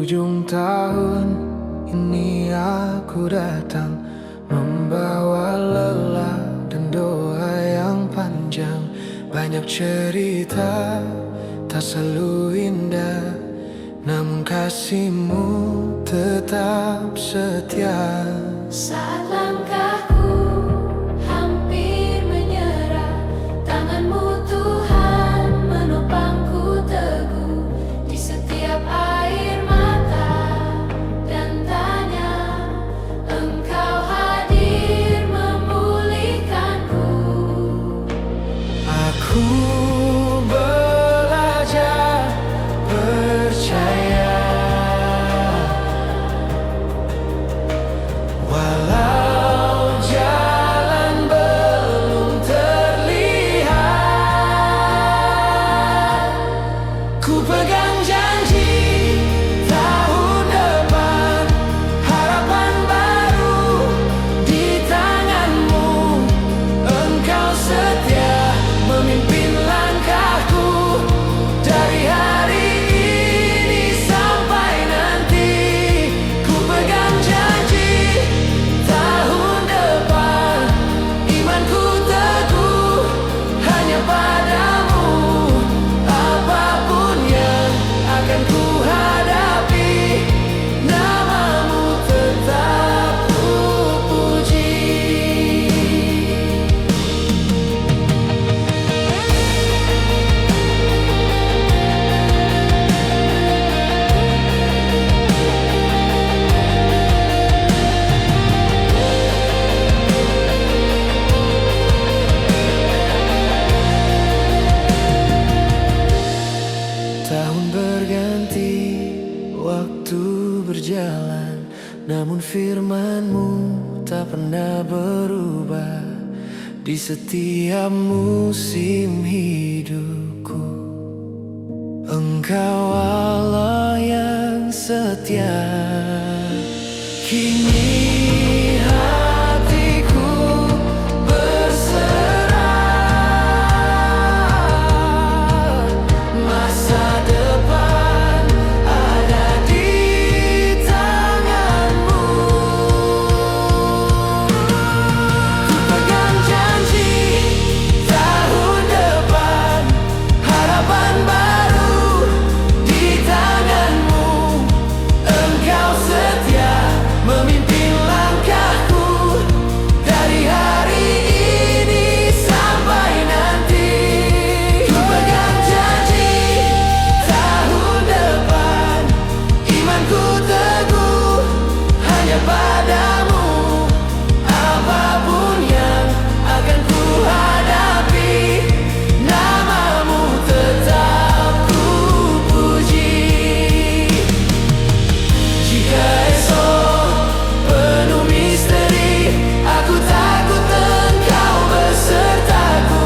ujung tahun ini aku datang membawa lelah dan doa yang panjang. Banyak cerita tak selalu indah, namun kasihmu tetap setia. Saat langkahku hampir menyerah, tanganmu Tuhan menopangku teguh. Di setiap air mata dan tanya, Engkau hadir memulihkanku. Aku belajar percaya, walau jalan belum terlihat. Ku pegang janji tahun depan, harapan baru di tanganmu. Engkau setia memimpin langkahku dari hari ini sampai nanti. Ku pegang janji tahun depan, imanku teguh hanya padamu. Apapun yang akan ku hadapi, namamu tetap ku puji. Tahun berganti, waktu berjalan, namun firman-Mu tak pernah berubah. Di setiap musim hidupku, Engkau Allah yang setia. Kini hatiku berserah, masa depan ada di tangan-Mu. Ku pegang janji tahun depan, harapan baru di tangan-Mu. Engkau setia memimpin langkahku dari hari ini sampai nanti. Ku pegang janji tahun depan, imanku teguh hanya padamu. Apapun yang akan ku hadapi, namamu tetap ku puji. Jika esok penuh misteri, aku takut Engkau besertaku.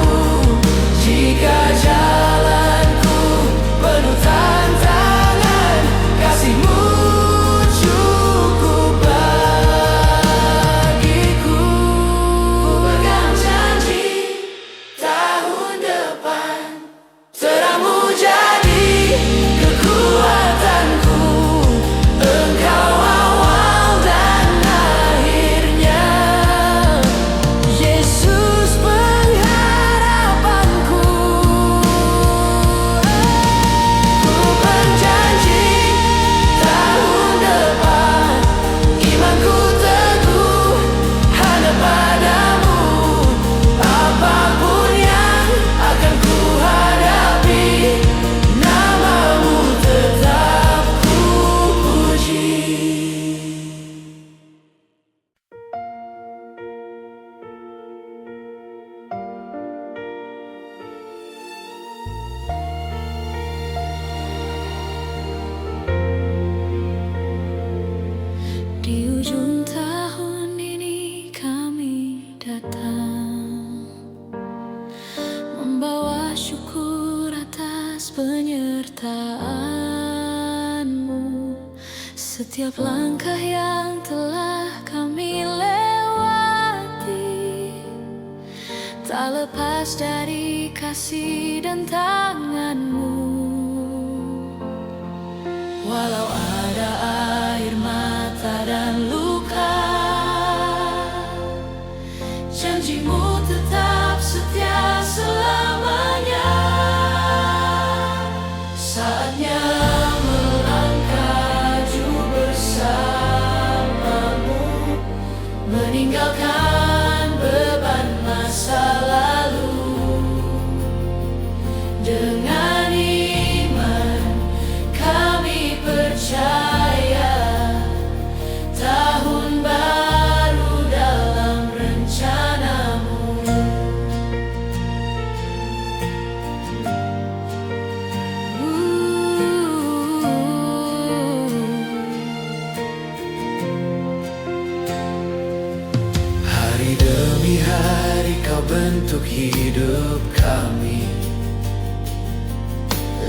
Jika jalanku penuh tantangan, kasih-Mu cukup bagiku. Ku pegang janji tahun depan, terang-Mu jadi kekuatanku. Engkau awal dan akhirnya, Yesus pengharapanku. Ku berjanji tahun depan, imanku teguh hanya padamu. Apapun yang akan ku hadapi, namamu tetap ku puji. Di ujung tahun ini kami datang membawa syukur atas penyertaan-Mu. Setiap langkah yang telah kami lewati tak lepas dari kasih dan tangan-Mu. Walau ada ada air mata dan luka. Janjimu tetap setia selamanya. Saatnya melangkah jauh bersamamu, meninggalkan beban masa lalu. Dengan iman kami percaya tahun baru dalam rencanamu. Hari demi hari kau bentuk hidup kami,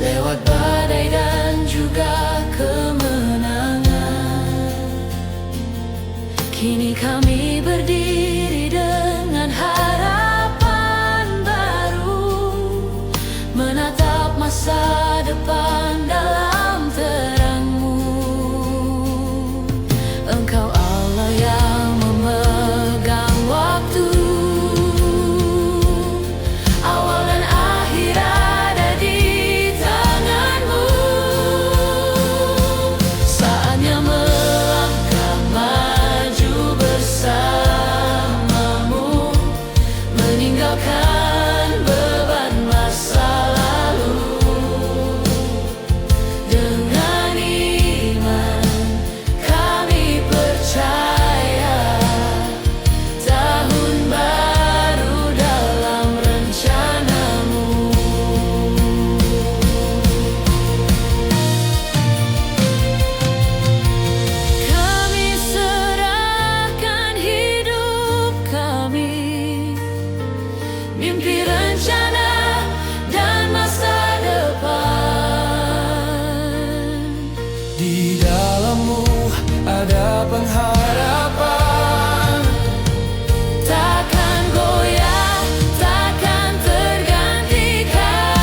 lewat badai dan juga kemenangan. Kini kami berdiri dengan harapan baru, menatap masa depan dalam terang-Mu. Engkau Allah yang memegang waktu, awal dan akhir ada di tangan-Mu. Saatnya melangkah maju bersamamu, meninggalkan beban masa lalu. Dengan iman kami percaya tahun baru dalam rencanamu. Kami serahkan hidup kami, mimpi, rencana, dan masa depan. Di dalam-Mu ada pengharapan, Takkan goyah, takkan tergantikan.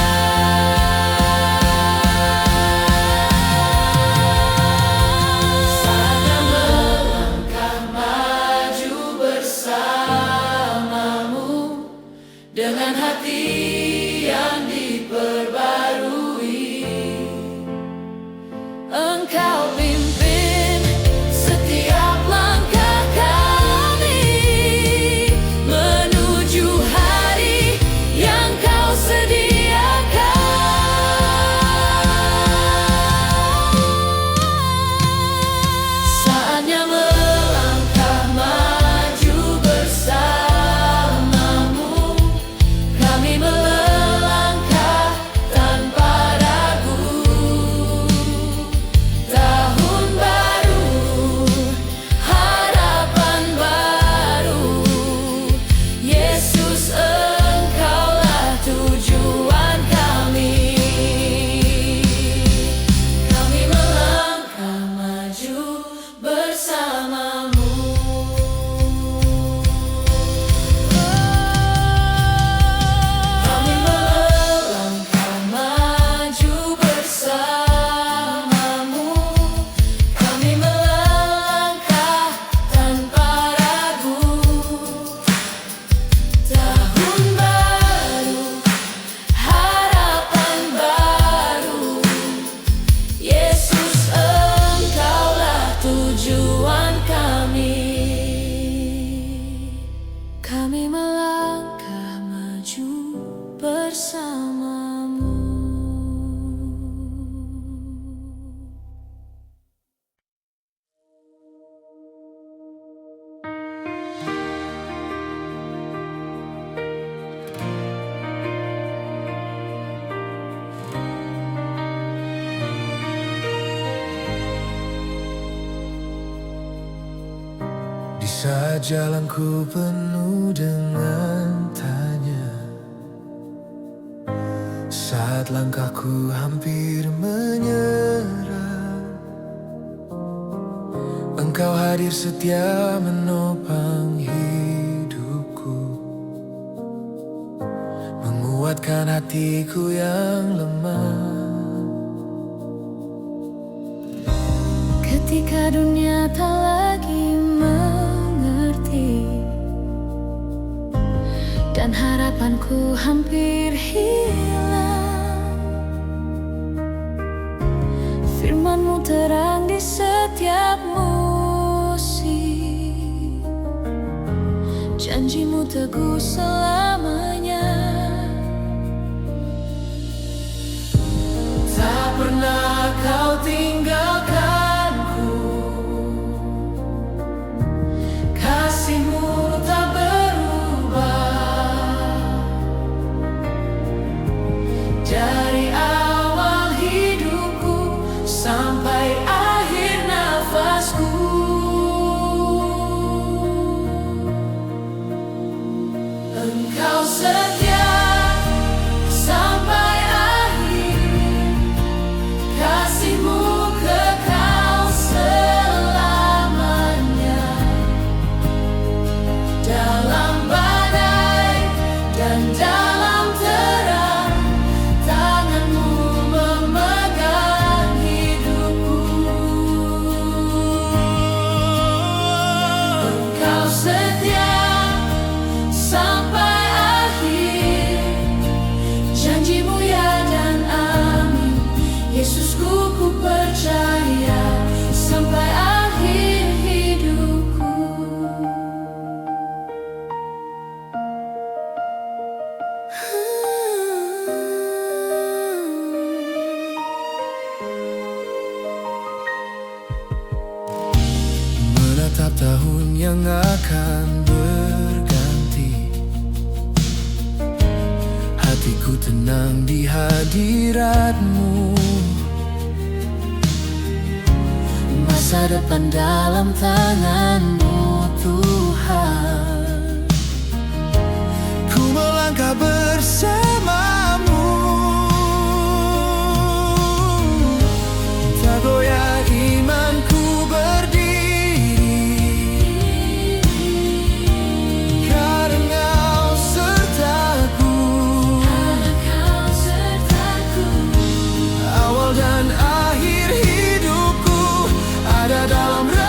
Saatnya melangkah maju bersamamu, dengan hati yang diperbarui. Engkau pimpin setiap langkah kami, menuju hari yang Kau sediakan. Saatnya melangkah maju bersamamu, kami melangkah tanpa ragu. Tahun baru, harapan baru, Yesus Engkaulah tujuan kami. Kami melangkah maju bersamamu. Kami melangkah maju bersamamu, kami melangkah tanpa ragu. Tahun baru, harapan baru, Yesus Engkaulah tujuan kami. Kami melangkah maju bersamamu. di saat jalanku penuh dengan tanya, saat langkahku hampir menyerah, Engkau hadir setia menopang hidupku, menguatkan hatiku yang lemah. ketika dunia tak lagi mengerti dan harapanku hampir hilang. Firman-Mu terang di setiap musim, janji-Mu teguh selamanya. Tak pernah Kau tinggalkanku, kasih-Mu tak berubah. Dari awal hidupku sampai akhir nafasku, Engkau setia sampai akhir. Kasih-Mu kekal selamanya. Dalam badai dan dalam terang, tangan-Mu memegang hidupku. Engkau setia sampai akhir, janji-Mu ya dan amin. Yesusku, ku percaya sampai akhir hidupku. Menatap tahun yang akan berganti, hatiku tenang di hadirat-Mu. Masa depan dalam tangan-Mu, Tuhan. Ku melangkah bersama-Mu, tak goyah imanku berdiri, karena Kau sertaku. Awal dan akhir hidupku ada dalam rencana-Mu.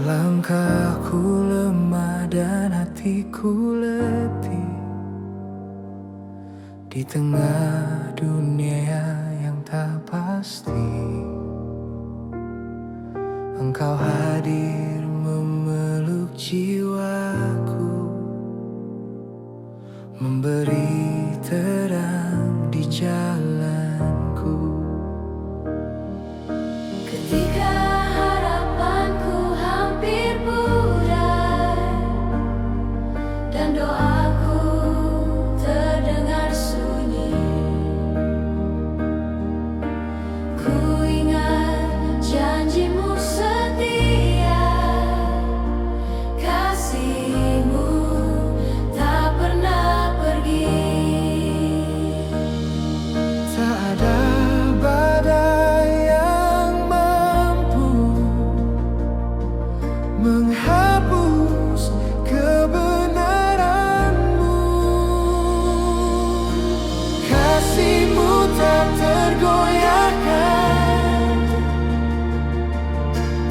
langkahku lemah dan hatiku letih, di tengah dunia yang tak pasti, Engkau hadir memeluk jiwaku, memberi terang di jalanku. Ketika harapanku hampir pudar dan doaku terdengar sunyi, ku ingat janjimu setia, kasihmu tak pernah pergi. Tak ada badai yang mampu menghapus kebenaranmu. Kasihmu tak tergoyahkan,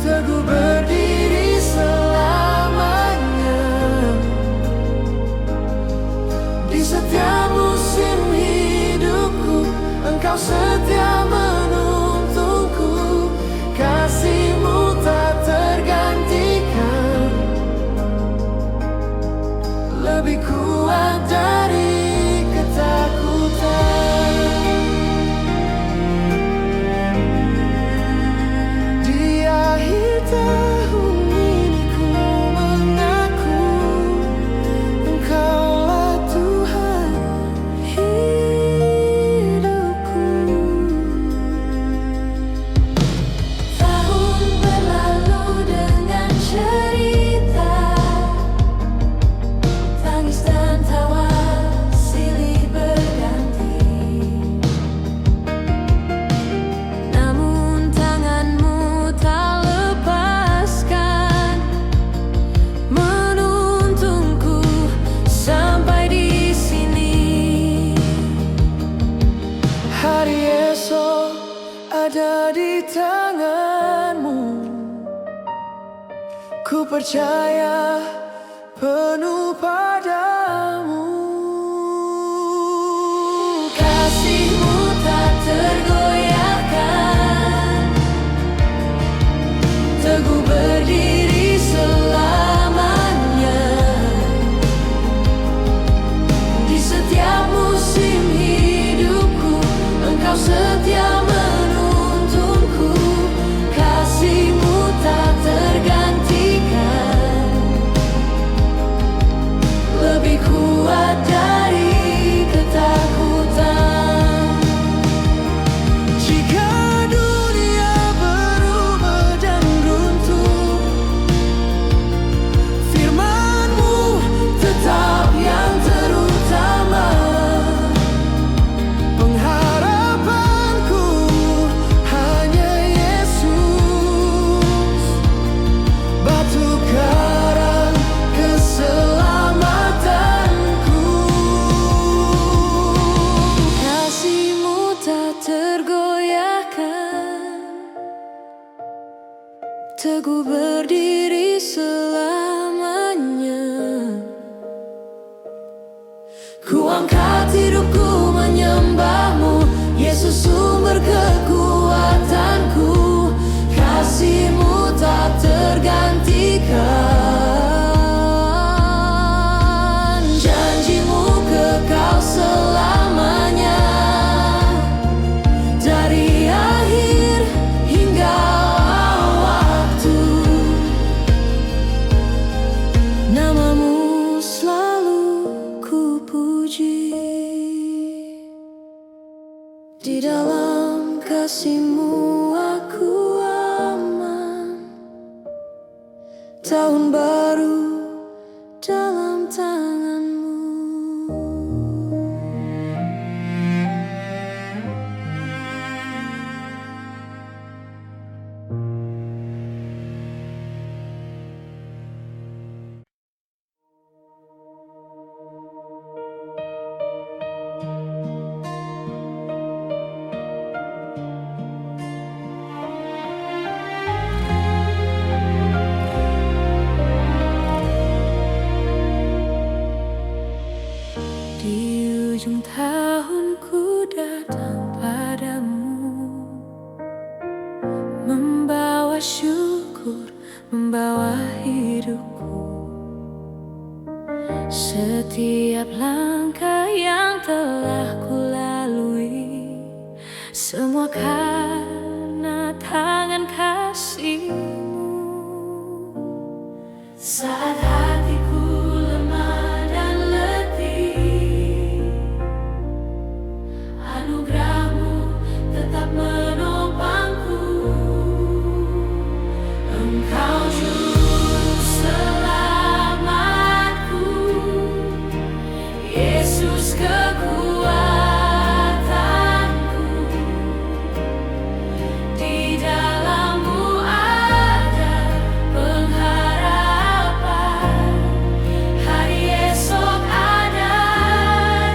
teguh berdiri selamanya. Di setiap musim hidupku, Engkau setia menuntunku. Kasihmu tak tergantikan, lebih kuat dari ketakutan. Di akhir tahun ini ku mengaku, Engkaulah Tuhan hidupku. Tahun berlalu dengan cerita, tangis dan tawa silih berganti. Namun tanganmu tak lepaskan, menuntunku sampai di sini. Hari esok ada di tanganmu, ku percaya penuh padamu. Kasihmu tak tergoyahkan, teguh berdiri selamanya. Di setiap musim hidupku, Engkau setia menuntunku. Kasihmu tak tergantikan, lebih kuat dari ketakutan. Jika dunia berubah dan runtuh, firman-Mu tetap yang terutama. Pengharapanku hanya Yesus, batu karang keselamatanku. Kasihmu tak tergoyahkan, teguh berdiri selamanya. Ku angkat hidupku menyembah-Mu, Yesus sumber kekuatanku. Kasih-Mu tak tergantikan, janji-Mu kekal selamanya. Dari akhir hingga waktu, nama-Mu selalu ku puji. Di dalam kasih-Mu aku aman, tahun baru dalam tangan-Mu. setiap langkah yang telah kulalui, semua karena tangan kasih-Mu. Saat hatiku lemah dan letih, anugerah-Mu tetap menopangku. Engkau juru selamatku, Yesus kekuatanku. Di dalam-Mu ada pengharapan, hari esok ada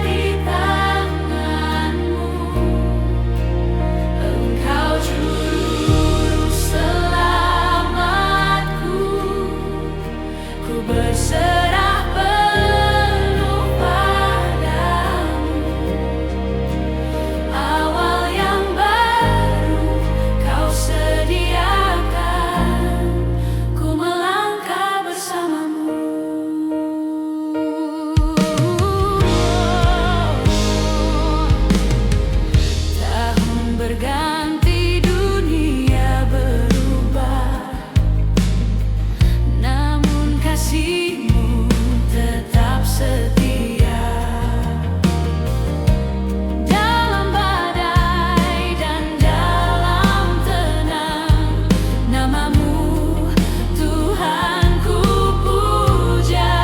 di tangan-Mu. Engkau juru selamatku, ku berserah penuh padamu. Awal yang baru Kau sediakan, ku melangkah bersama-Mu. Tahun berganti, dunia berubah, namun kasih-Mu tetap setia. Dalam badai dan dalam tenang, nama-Mu Tuhan ku puja.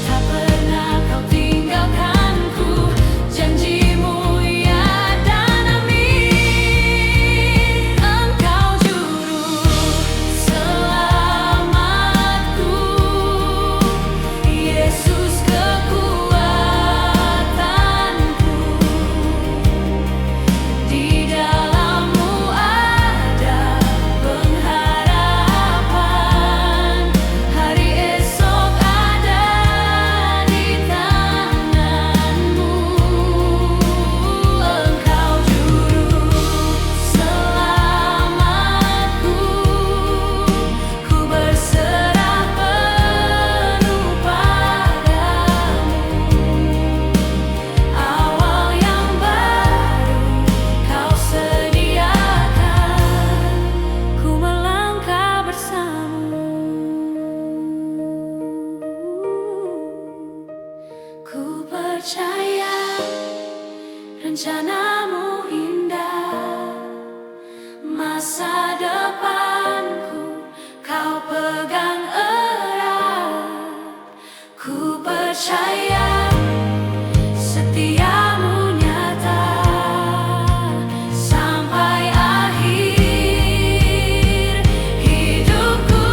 Tak pernah Kau tinggalkanku, janji-Mu ya dan amin. Engkau juru selamatku, Yesus kekuatanku. Di dalam-Mu ada pengharapan, hari esok ada di tangan-Mu. Engkau juru selamatku, ku berserah penuh padamu. Awal yang baru Kau sediakan, ku melangkah bersama-Mu. Ku percaya rencana-Mu indah, masa depanku Kau pegang erat. Ku percaya setia-Mu nyata sampai akhir hidupku.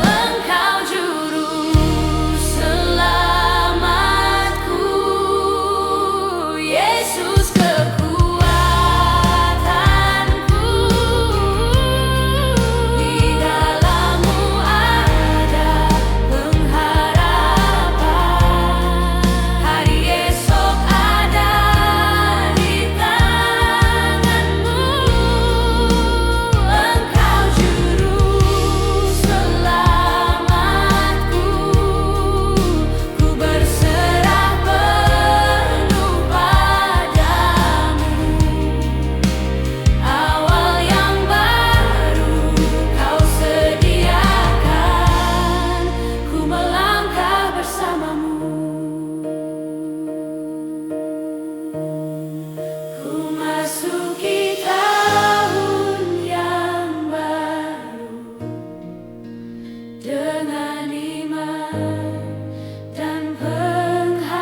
Engkau juru selamatku, Yesus kekuatanku. Di dalam-Mu ada pengharapan, hari esok ada di tangan-Mu. Engkau juru selamatku, ku berserah penuh padamu. Awal yang baru Kau sediakan, ku melangkah bersama-Mu. Ku masuki tahun yang baru dengan iman dan pengharapan.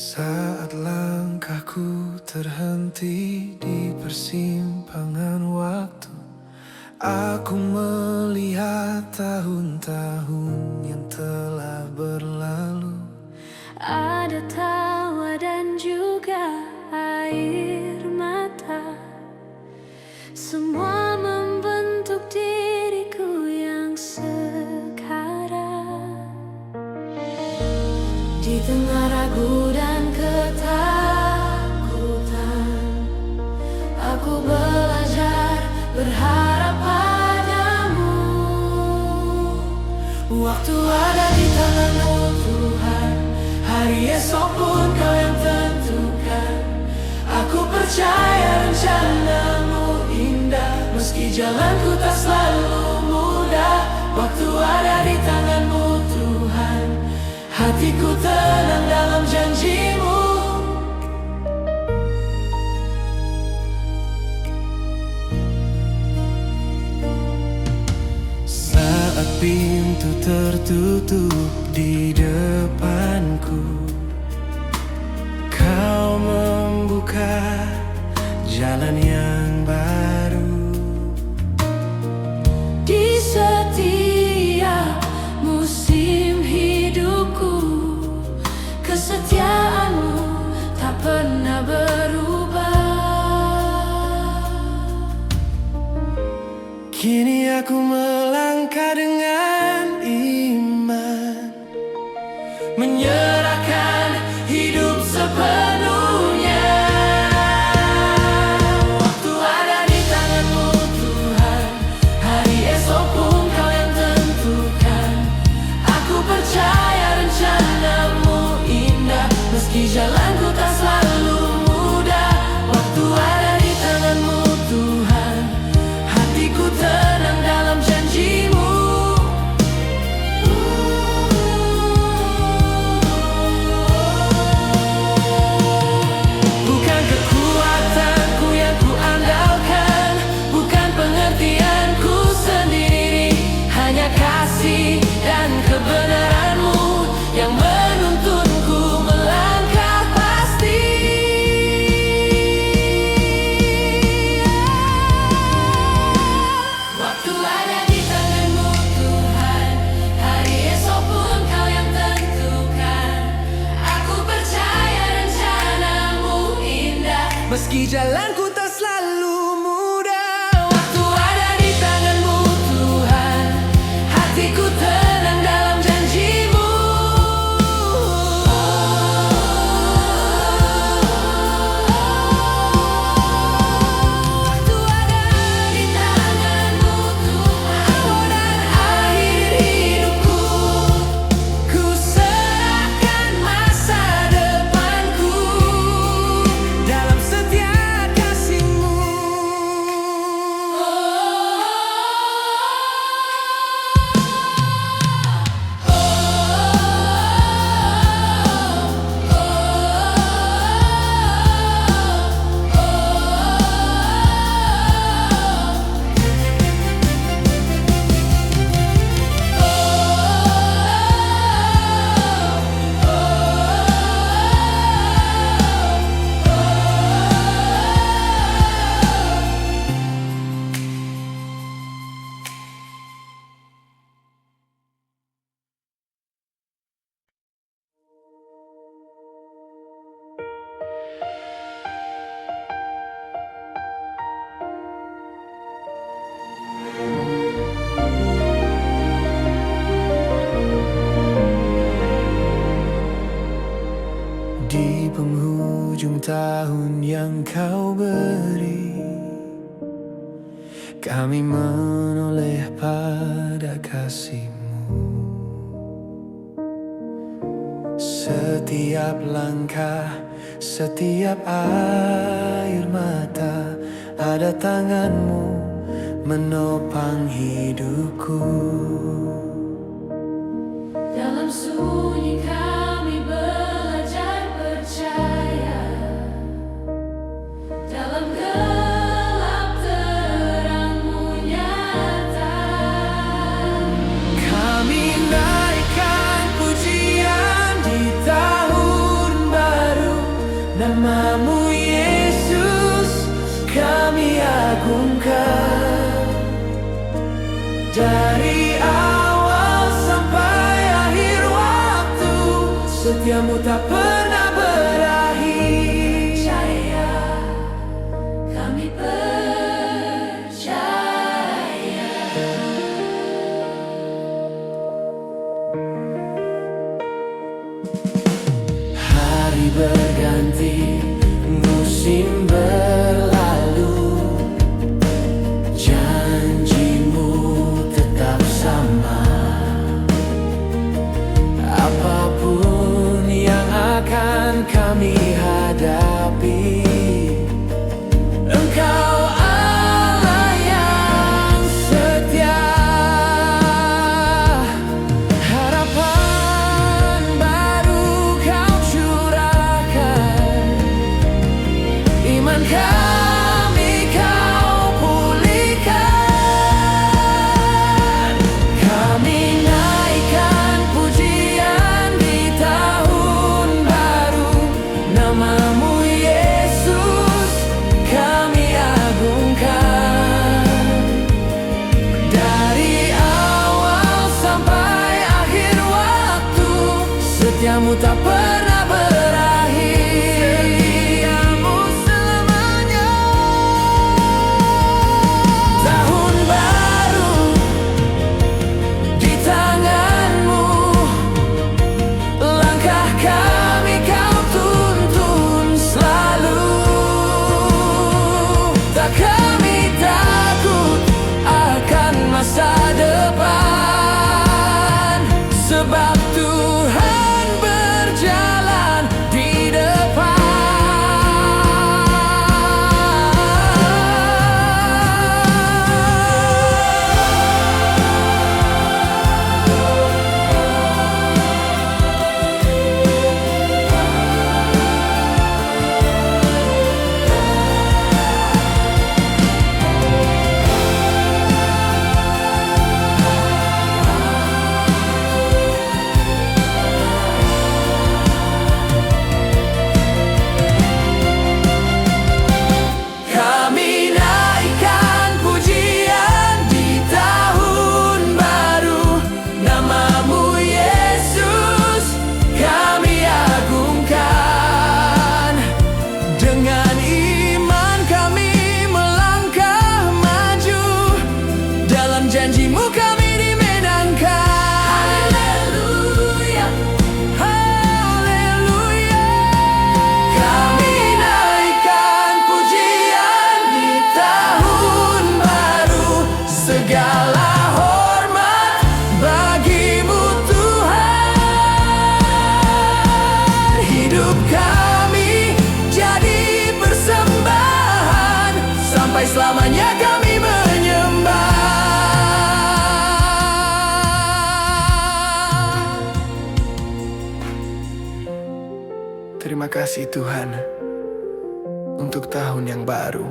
Saat langkahku terhenti di persimpangan waktu, aku melihat tahun-tahun yang telah berlalu. Ada tawa semua membentuk diriku yang sekarang. Di tengah ragu dan ketakutan, aku belajar berharap padamu. Waktu ada di tangan-Mu Tuhan, hari esok pun Kau yang tentukan. Aku percaya rencana-Mu indah, meski jalanku tak selalu mudah. Waktu ada di tangan-Mu Tuhan, hatiku tenang dalam janji-Mu. Saat pintu tertutup di depanku, Kau membuka jalan yang baru. Di setiap musim hidupku, kesetiaan-Mu tak pernah berubah. Kini aku melangkah dengan iman, Menyerahkan hidup sepenuhnya. Waktu ada di tangan-Mu Tuhan, hari esok pun Kau yang tentukan. Aku percaya rencana-Mu indah, meski jalanku tak selalu mudah. Waktu ada di tangan-Mu Tuhan, hatiku tenang dalam janji-Mu. Bukan kekuatanku yang ku andalkan, bukan pengertianku sendiri, hanya kasih dan kebenaran-Mu yang menuntunku melangkah pasti. Waktu ada di tangan-Mu Tuhan, hari esok pun Kau yang tentukan. Aku percaya rencana-Mu indah, meski jalanku tak selalu mudah. waktu ada di tangan-Mu Tuhan, hatiku tenang dalam janji-Mu. Waktu ada di tangan-Mu Tuhan, awal dan akhir hidupku, ku serahkan masa depanku Dalam setia kasih-Mu, di penghujung tahun yang Kau beri, kami menoleh pada kasih-Mu. Setiap langkah, setiap air mata, ada tangan-Mu menopang hidupku. dalam sunyi kami belajar percaya, dalam gelap terang-Mu nyata. Kami naikkan pujian di tahun baru, nama-Mu Yesus kami agungkan. Dari awal sampai akhir waktu, setiamu tak pernah berakhir. Percaya, kami percaya. Tak kami takut akan masa depan, sebab Tuhan berjalan di depan. Janjimu kami dimenangkan. Haleluya, haleluya. Kami naikkan pujian di tahun baru. Segala hormat bagimu Tuhan. Hidup kami jadi persembahan, sampai selamanya kami menyembah. Terima kasih Tuhan untuk tahun yang baru.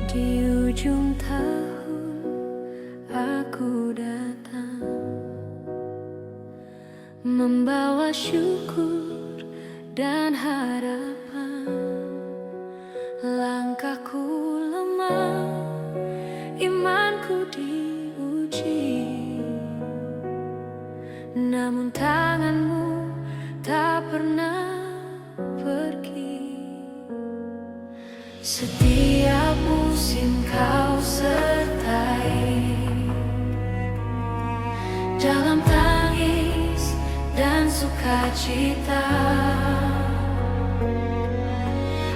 Di ujung tahun aku datang, membawa syukur dan harapan. Langkahku lemah, imanku diuji, namun tanganmu tak pernah pergi. Setiap musim kau sertai, dalam tangis dan sukacita.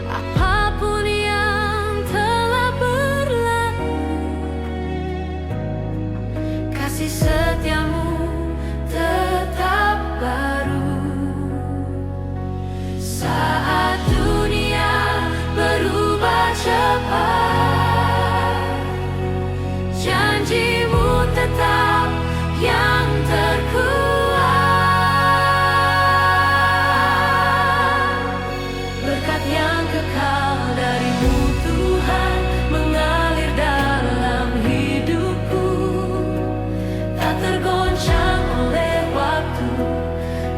Apapun yang telah berlalu, kasih setiamu tetap baru. Saat dunia berubah cepat, janjimu tetap yang terkuat. Berkat yang kekal darimu Tuhan mengalir dalam hidupku, tak tergoncang oleh waktu,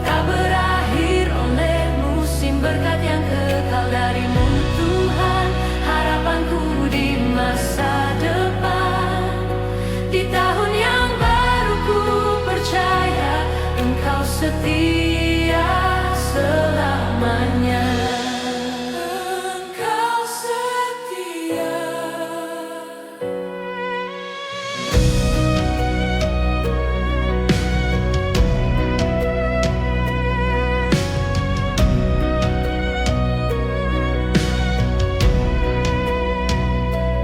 tak berakhir oleh musim. Berkat yang kekal darimu Tuhan, harapanku di masa depan. Di tahun yang baru ku percaya Engkau setia selamanya. Engkau setia.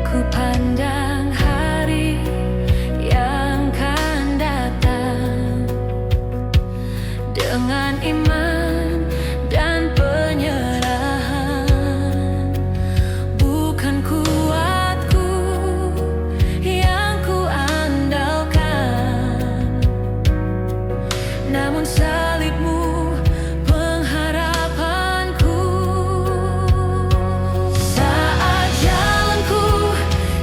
Ku pandang hari yang kan datang dengan iman dan penyerahan. Bukan kuatku yang ku andalkan, namun salibmu pengharapanku. Saat jalanku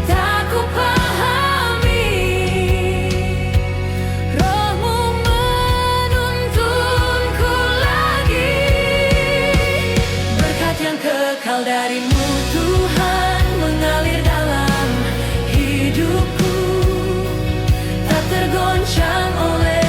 tak ku pahami, Roh-Mu menuntunku lagi. Berkat yang kekal darimu Tuhan mengalir dalam hidupku, tak tergoncang oleh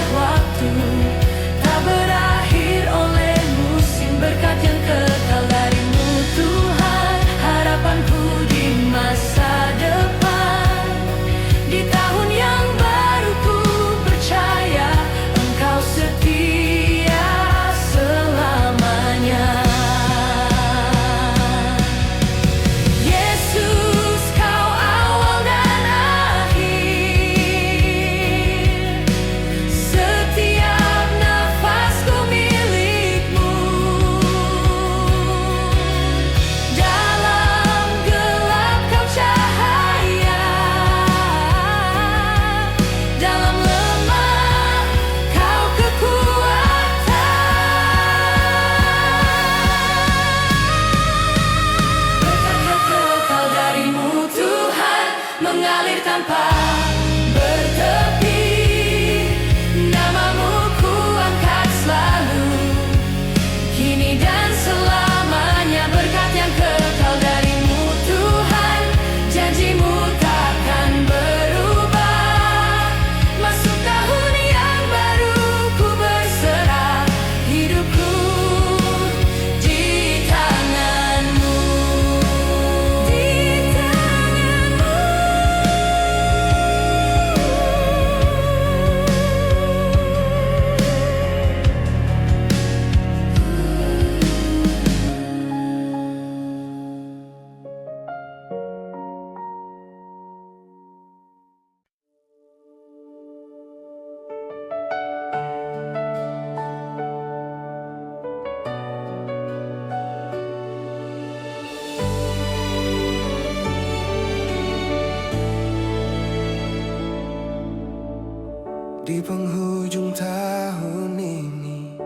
Di penghujung tahun ini,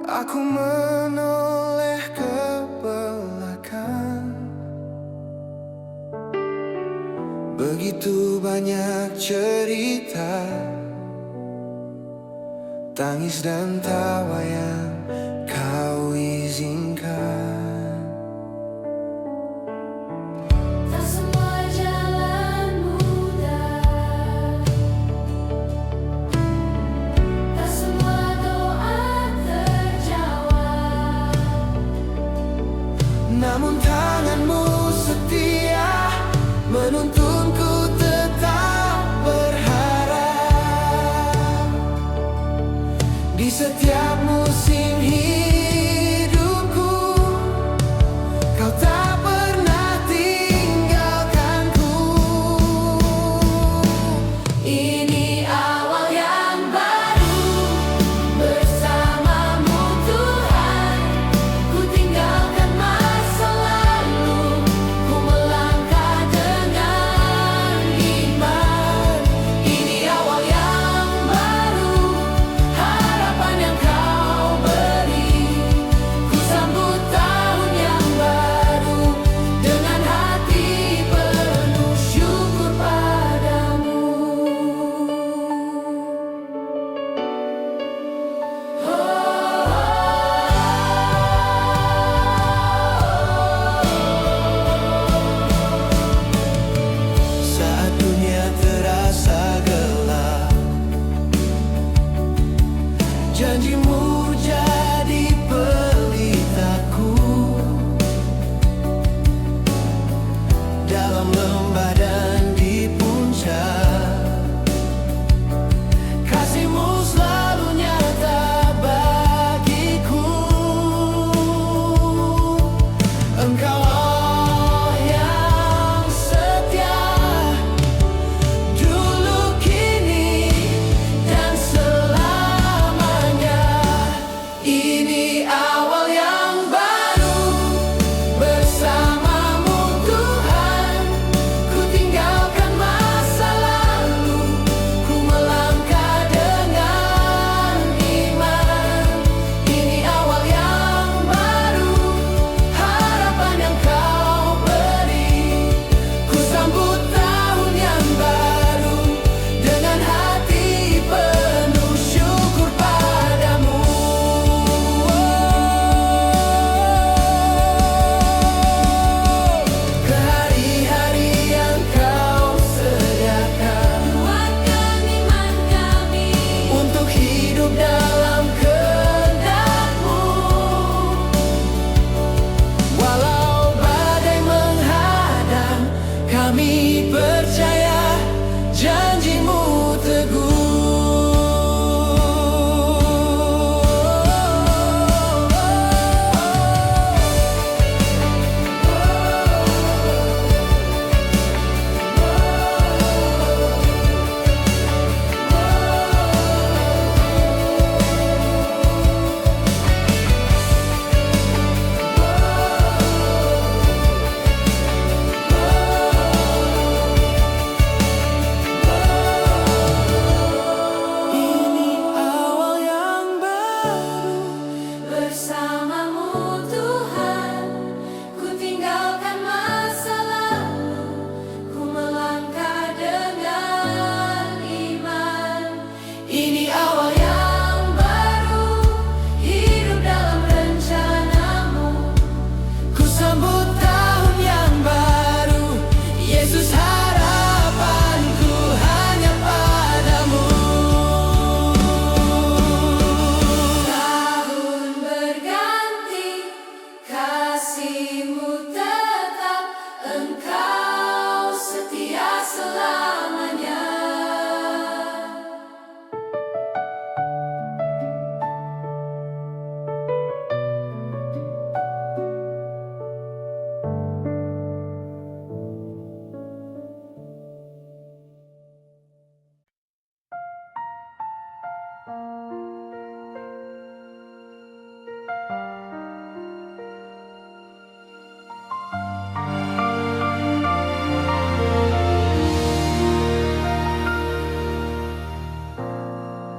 aku menoleh ke belakang. Begitu banyak cerita, tangis dan tawa yang kau izinkan. Tak semua jalan mudah, tak semua doa terjawab. Namun tanganmu setia menuntunku tetap berharap. Di setiap musim hidupku, kau tak pernah tinggalkanku. Ini awal yang baru bersamamu Tuhan. Ku tinggalkan masa lalu, ku melangkah dengan iman. Ini awal yang baru, harapan yang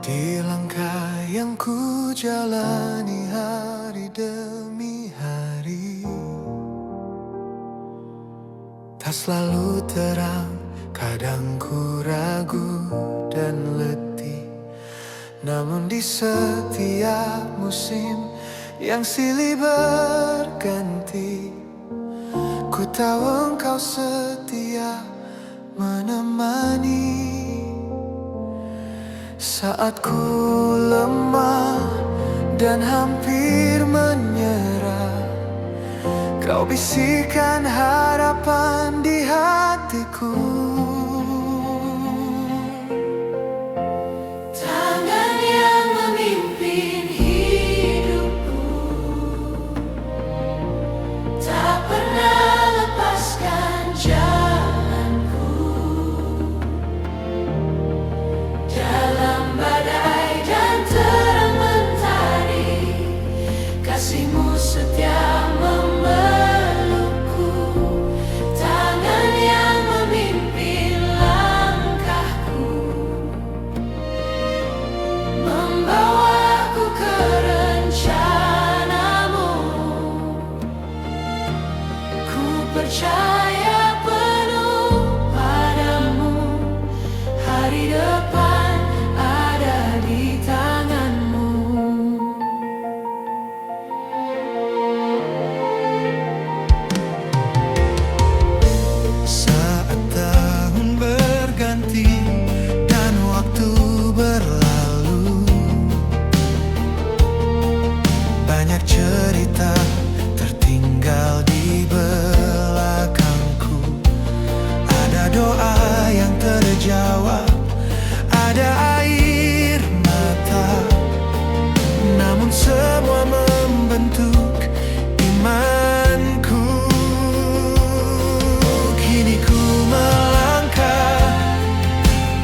Di langkah yang ku jalani hari demi hari, tak selalu terang, kadang ku ragu dan letih. Namun di setiap musim yang silih berganti, ku tahu engkau setia menemani. Saat ku lemah dan hampir menyerah, kau bisikan harapan di hatiku. Tangan yang memimpin hidupku, tak pernah lepaskan jalanku. Dalam badai dan terang mentari, kasih-Mu setia memelukku. Tangan yang memimpin langkahku, membawaku ke rencana-Mu. Ku percaya penuh padamu, hari depan ada di tangan-Mu. Saat tahun berganti dan waktu berlalu, banyak cerita tertinggal di belakangku. Ada doa yang terjawab, ada air mata, namun semua membentuk imanku. Kini ku melangkah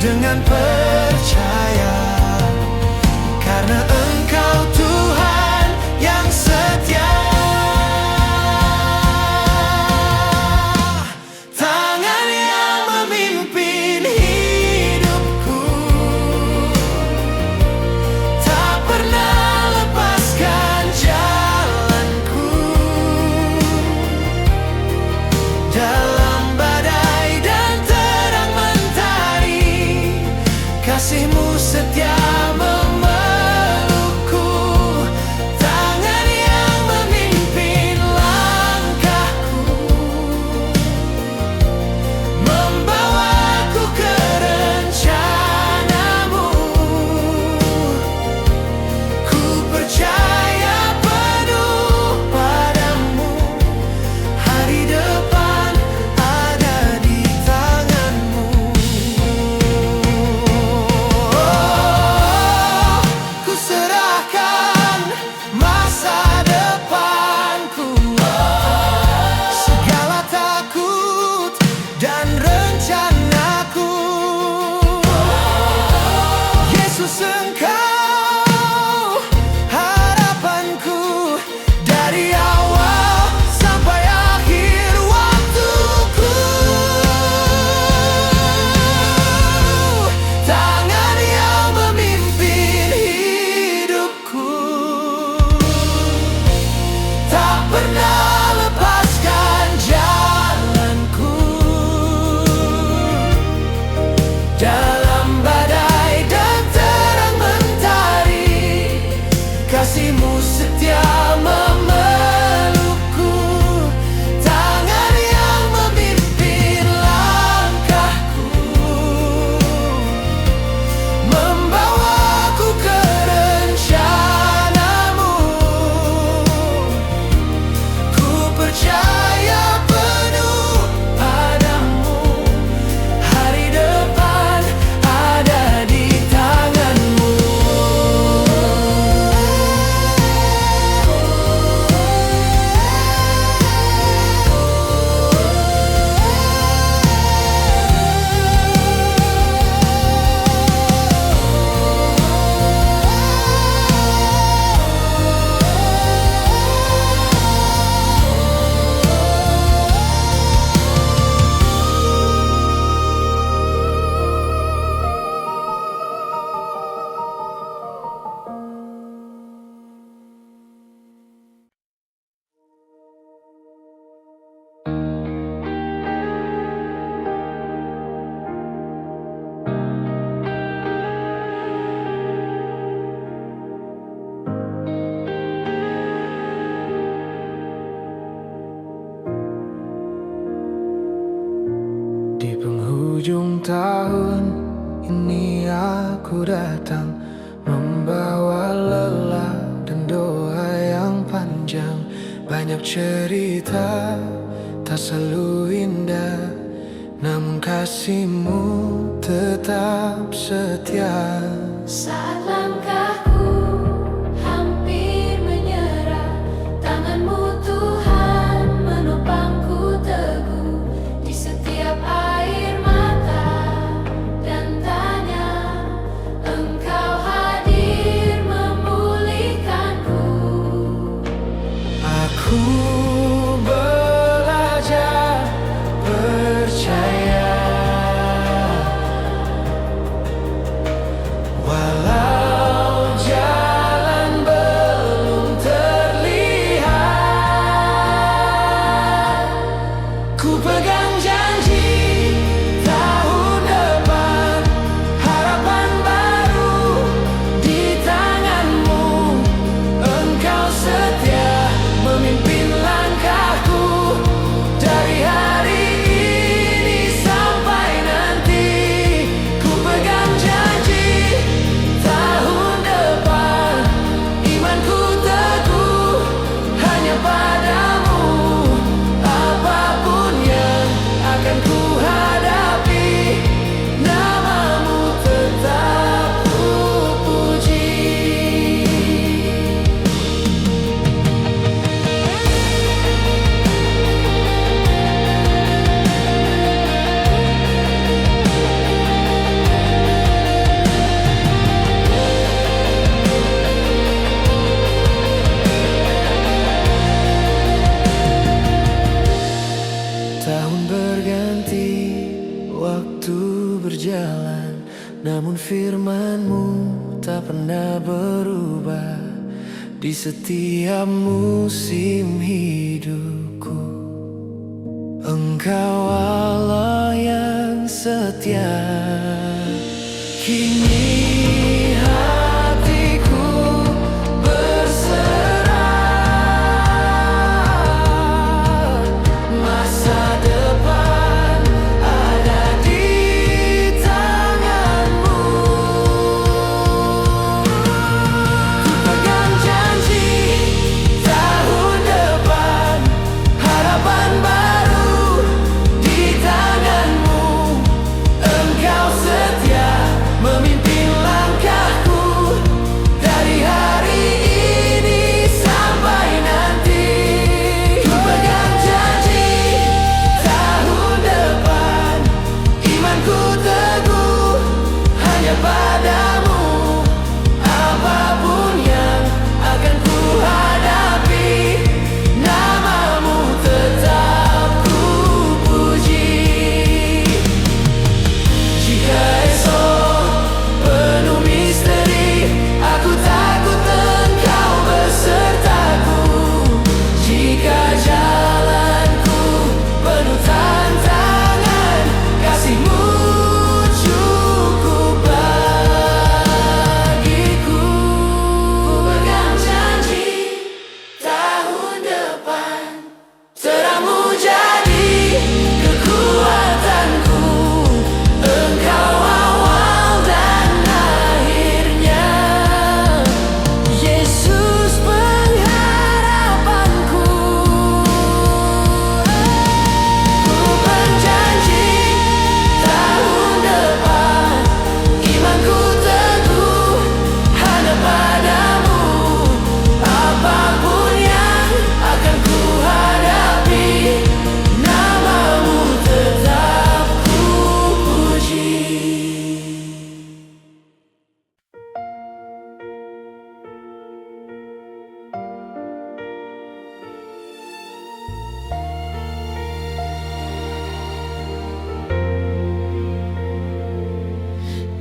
dengan percaya, karena Engkau Tuhan yang setia. Tangan yang memimpin hidupku, tak pernah lepaskan jalanku. Dalam badai dan terang mentari, kasih-Mu setia memelukku. Tangan yang memimpin langkahku, membawaku ke rencana-Mu. Ku percaya penuh padamu, hari depan ada di tangan-Mu. datang, membawa lelah dan doa yang panjang. Banyak cerita tak selalu indah, namun kasih-Mu tetap setia. Saat langkahku hampir menyerah, tangan-Mu Tuhan menopangku teguh. Di setiap air mata dan tanya, Engkau hadir memulihkanku. Aku belajar percaya, walau jalan belum terlihat. Ku pegang janji tahun depan, harapan baru di tangan-Mu. Engkau setia memimpin langkahku dari hari ini sampai nanti. Ku pegang janji tahun depan, imanku teguh hanya padamu. Apapun yang akan ku hadapi, nama-Mu tetap ku puji. Tahun berganti, waktu berjalan, namun firman-Mu tak pernah berubah. Di setiap musim hidupku, Engkau Allah yang setia. Kini hatiku berserah, masa depan ada di tangan-Mu. Ku pegang janji tahun depan, harapan baru di tangan-Mu. Engkau setia memimpin langkahku dari hari ini sampai nanti. Ku pegang janji tahun depan, imanku teguh hanya padamu. Apapun yang akan ku hadapi, nama-Mu tetap ku puji. Jika esok penuh misteri, aku takut Engkau besertaku. Jika jalanku penuh tantangan, kasih-Mu cukup bagiku. Ku pegang janji tahun depan, terang-Mu jadi kekuatanku. Engkau awal dan akhirnya, Yesus pengharapanku. Ku berjanji tahun depan, imanku teguh hanya padamu. Apapun yang akan ku hadapi, nama-Mu tetap ku puji.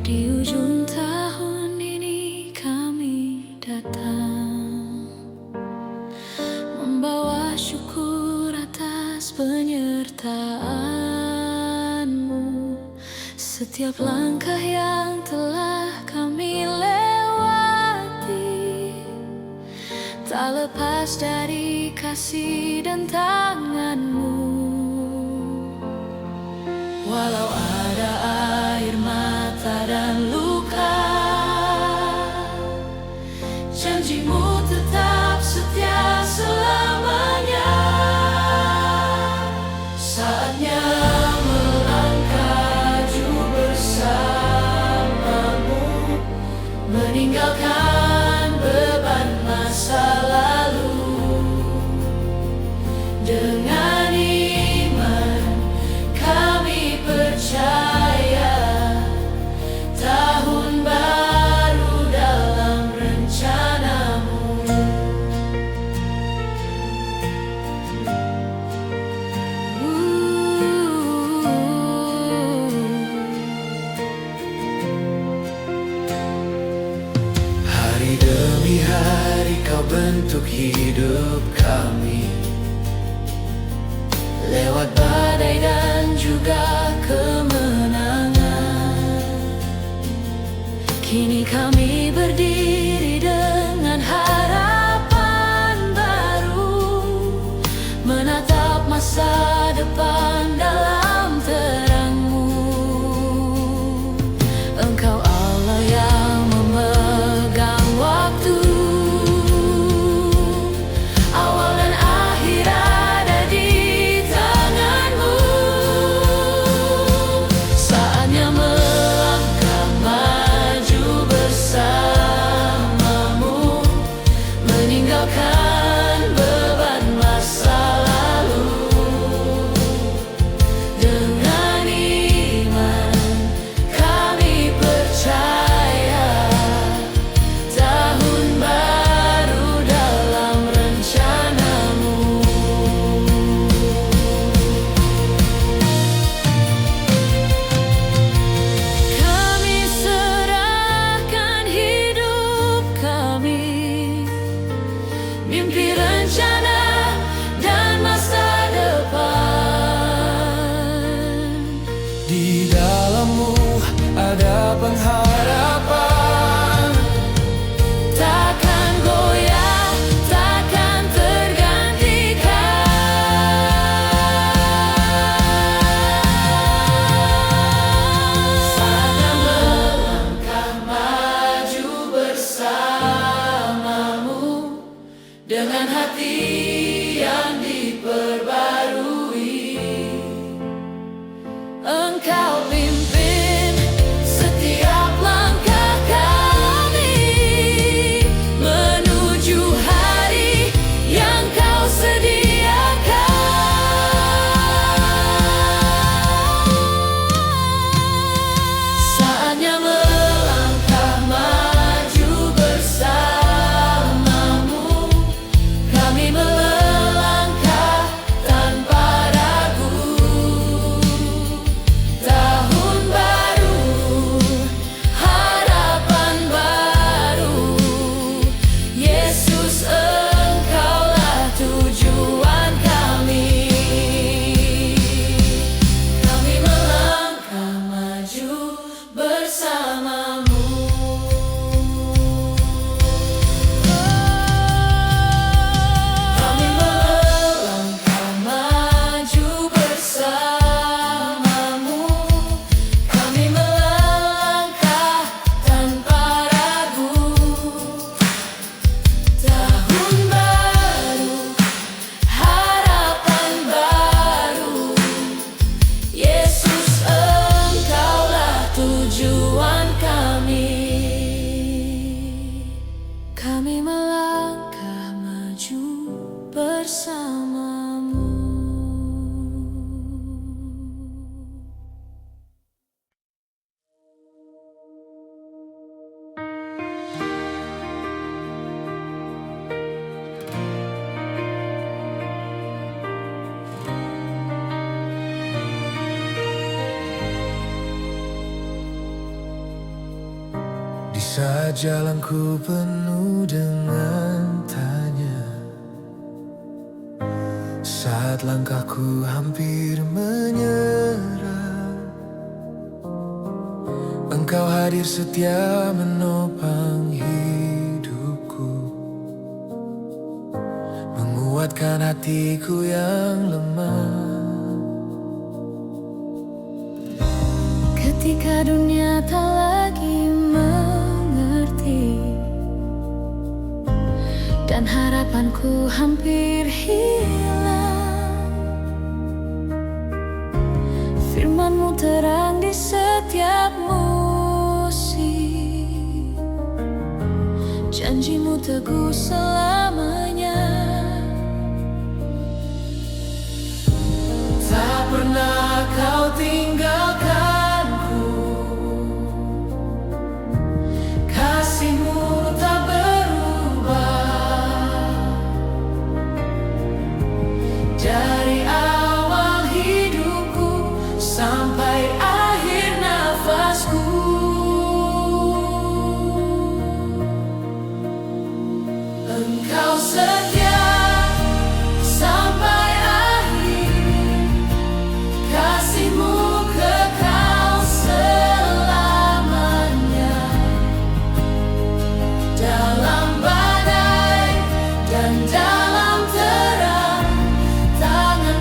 Di ujung tahun ini kami datang, membawa syukur atas penyertaan-Mu. Setiap langkah yang telah kami lewati, tak lepas dari kasih dan tangan-Mu. Walau ada air mata dan luka, Pagi hari kau bentuk hidup kami, lewat badai dan juga kemenangan. Kini kami berdiri dengan harapan baru, menatap masa depan dalam terang-Mu. Engkau Allah yang memegang waktu, awal dan akhir ada di tangan-Mu. Saatnya melangkah maju bersama-Mu, meninggalkan beban masa lalu. Dengan iman kami percaya, tahun baru dalam rencana-Mu. Kami serahkan hidup kami, mimpi, rencana, dan masa depan. di dalam-Mu ada pengharapan. Takkan goyah, takkan tergantikan. Saatnya melangkah maju bersama-Mu, dengan hati yang diperbarui. Engkau pimpin setiap langkah kami, menuju hari yang Kau sediakan. Saatnya melangkah maju bersama-Mu, kami melangkah tanpa ragu. Tahun baru, harapan baru, Yesus Engkaulah tujuan kami. Kami melangkah maju bersama-Mu. Kami melangkah maju bersama-Mu, kami melangkah tanpa ragu. Tahun baru, harapan baru, Yesus Engkaulah tujuan kami. Kami melangkah maju bersama-Mu. Di saat jalanku penuh dengan tanya, saat langkahku hampir menyerah, Engkau hadir setia menopang hidupku, menguatkan hatiku yang lemah. Ketika dunia tak lagi mengerti dan harapanku hampir hilang, firman-Mu terang di setiap musik, janji-Mu teguh selamanya. Tak pernah Kau tinggalkanku, kasih-Mu tak berubah. Dari awal hidupku sampai akhir nafasku, setia.